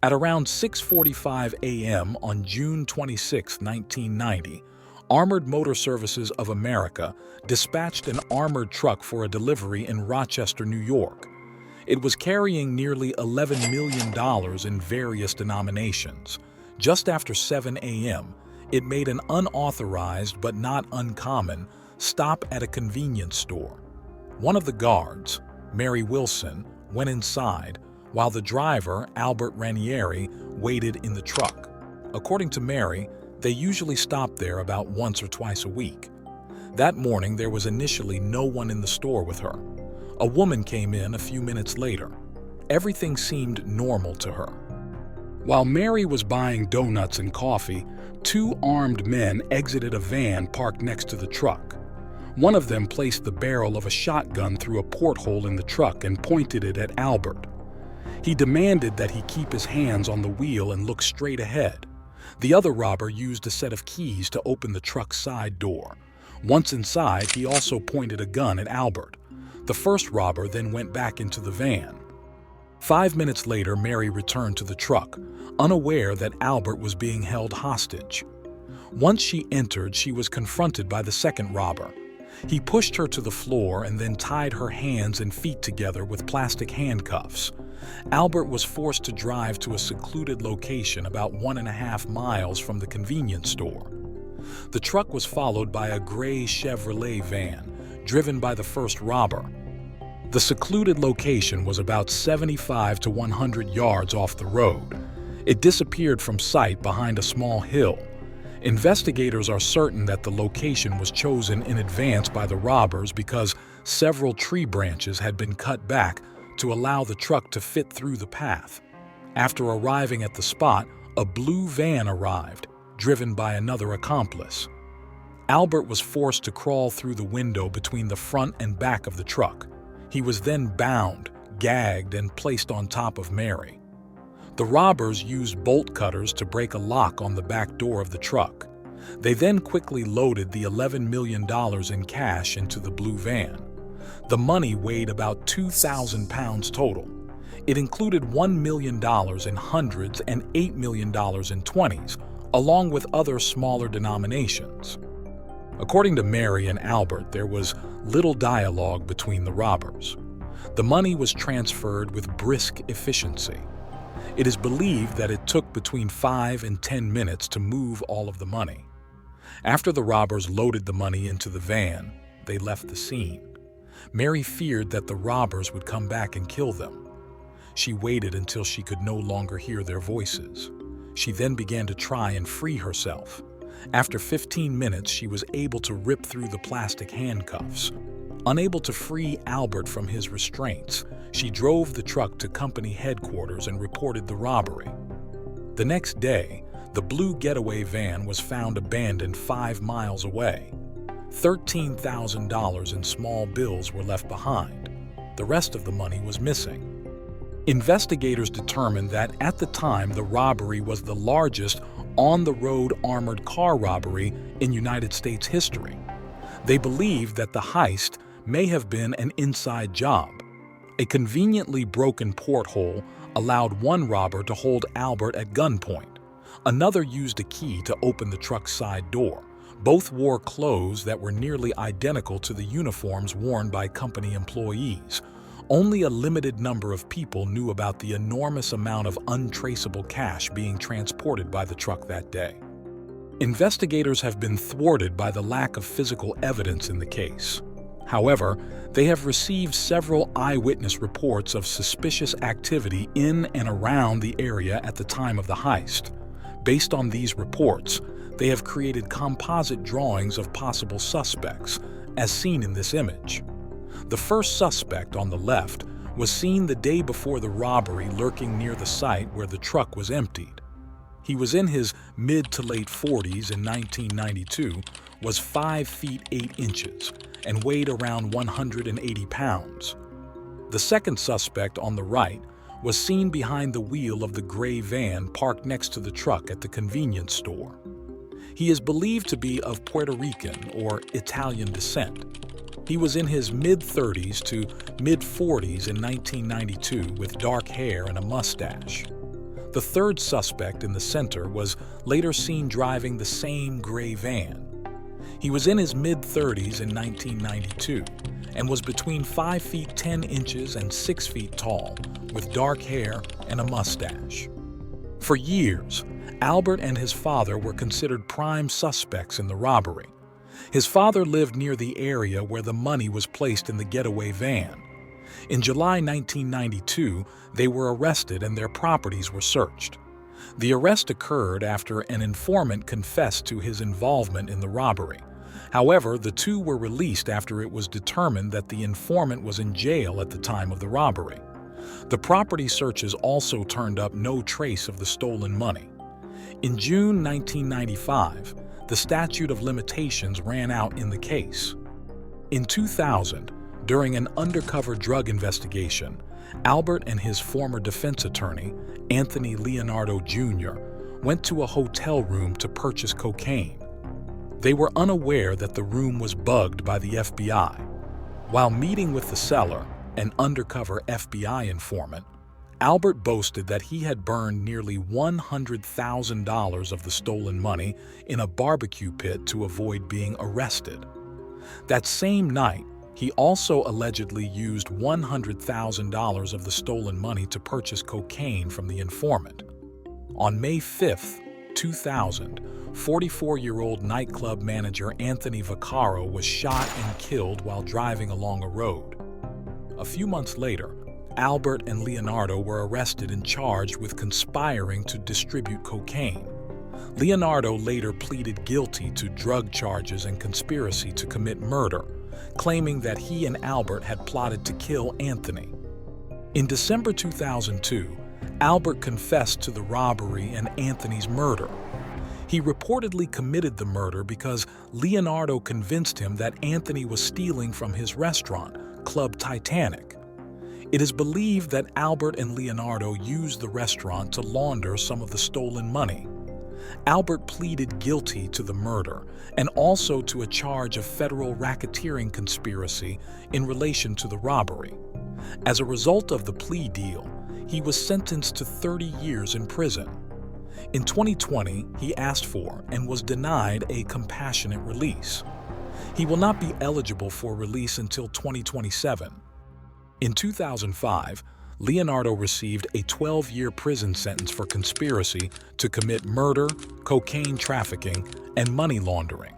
At around 6:45 a.m. on June 26, 1990, Armored Motor Services of America dispatched an armored truck for a delivery in Rochester, New York. It was carrying nearly $11 million in various denominations. Just after 7 a.m., it made an unauthorized but not uncommon stop at a convenience store. One of the guards, Mary Wilson, went inside, while the driver, Albert Ranieri, waited in the truck. According to Mary, they usually stopped there about once or twice a week. That morning, there was initially no one in the store with her. A woman came in a few minutes later. Everything seemed normal to her. While Mary was buying donuts and coffee, two armed men exited a van parked next to the truck. One of them placed the barrel of a shotgun through a porthole in the truck and pointed it at Albert. He demanded that he keep his hands on the wheel and look straight ahead. The other robber used a set of keys to open the truck's side door. Once inside, he also pointed a gun at Albert. The first robber then went back into the van. 5 minutes later, Mary returned to the truck, unaware that Albert was being held hostage. Once she entered, she was confronted by the second robber. He pushed her to the floor and then tied her hands and feet together with plastic handcuffs. Albert was forced to drive to a secluded location about 1.5 miles from the convenience store. The truck was followed by a gray Chevrolet van, driven by the first robber. The secluded location was about 75 to 100 yards off the road. It disappeared from sight behind a small hill. Investigators are certain that the location was chosen in advance by the robbers because several tree branches had been cut back to allow the truck to fit through the path. After arriving at the spot, a blue van arrived, driven by another accomplice. Albert was forced to crawl through the window between the front and back of the truck. He was then bound, gagged, and placed on top of Mary. The robbers used bolt cutters to break a lock on the back door of the truck. They then quickly loaded the $11 million in cash into the blue van. The money weighed about 2,000 pounds total. It included $1 million in hundreds and $8 million in 20s, along with other smaller denominations. According to Mary and Albert, there was little dialogue between the robbers. The money was transferred with brisk efficiency. It is believed that it took between 5 and 10 minutes to move all of the money. After the robbers loaded the money into the van, they left the scene. Mary feared that the robbers would come back and kill them. She waited until she could no longer hear their voices. She then began to try and free herself. After 15 minutes, she was able to rip through the plastic handcuffs. Unable to free Albert from his restraints, she drove the truck to company headquarters and reported the robbery. The next day, the blue getaway van was found abandoned 5 miles away. $13,000 in small bills were left behind. The rest of the money was missing. Investigators determined that at the time the robbery was the largest on-the-road armored car robbery in United States history. They believed that the heist may have been an inside job. A conveniently broken porthole allowed one robber to hold Albert at gunpoint. Another used a key to open the truck's side door. Both wore clothes that were nearly identical to the uniforms worn by company employees. Only a limited number of people knew about the enormous amount of untraceable cash being transported by the truck that day. Investigators have been thwarted by the lack of physical evidence in the case. However, they have received several eyewitness reports of suspicious activity in and around the area at the time of the heist. Based on these reports, they have created composite drawings of possible suspects, as seen in this image. The first suspect on the left was seen the day before the robbery lurking near the site where the truck was emptied. He was in his mid to late 40s in 1992, was 5 feet 8 inches, and weighed around 180 pounds. The second suspect on the right was seen behind the wheel of the gray van parked next to the truck at the convenience store. He is believed to be of Puerto Rican or Italian descent. He was in his mid-30s to mid-40s in 1992 with dark hair and a mustache. The third suspect in the center was later seen driving the same gray van. He was in his mid-30s in 1992 and was between 5 feet 10 inches and 6 feet tall, with dark hair and a mustache. For years, Albert and his father were considered prime suspects in the robbery. His father lived near the area where the money was placed in the getaway van. In July 1992, they were arrested and their properties were searched. The arrest occurred after an informant confessed to his involvement in the robbery. However, the two were released after it was determined that the informant was in jail at the time of the robbery. The property searches also turned up no trace of the stolen money. In June 1995, the statute of limitations ran out in the case. In 2000, during an undercover drug investigation, Albert and his former defense attorney, Anthony Leonardo Jr., went to a hotel room to purchase cocaine. They were unaware that the room was bugged by the FBI. While meeting with the seller, an undercover FBI informant, Albert boasted that he had burned nearly $100,000 of the stolen money in a barbecue pit to avoid being arrested. That same night, he also allegedly used $100,000 of the stolen money to purchase cocaine from the informant. On May 5, 2000, 44-year-old nightclub manager Anthony Vaccaro was shot and killed while driving along a road. A few months later, Albert and Leonardo were arrested and charged with conspiring to distribute cocaine. Leonardo later pleaded guilty to drug charges and conspiracy to commit murder, claiming that he and Albert had plotted to kill Anthony. In December 2002, Albert confessed to the robbery and Anthony's murder. He reportedly committed the murder because Leonardo convinced him that Anthony was stealing from his restaurant, Club Titanic. It is believed that Albert and Leonardo used the restaurant to launder some of the stolen money. Albert pleaded guilty to the murder and also to a charge of federal racketeering conspiracy in relation to the robbery. As a result of the plea deal, he was sentenced to 30 years in prison. In 2020, he asked for and was denied a compassionate release. He will not be eligible for release until 2027. In 2005, Leonardo received a 12-year prison sentence for conspiracy to commit murder, cocaine trafficking, and money laundering.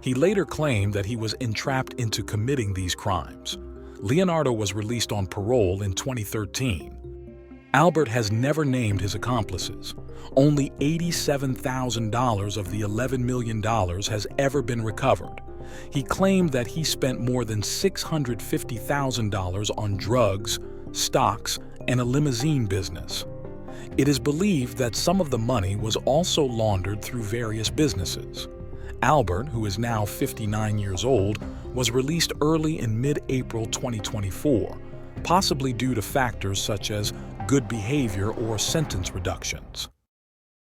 He later claimed that he was entrapped into committing these crimes. Leonardo was released on parole in 2013. Albert has never named his accomplices. Only $87,000 of the $11 million has ever been recovered. He claimed that he spent more than $650,000 on drugs, stocks, and a limousine business. It is believed that some of the money was also laundered through various businesses. Albert, who is now 59 years old, was released early in mid-April 2024, possibly due to factors such as good behavior or sentence reductions.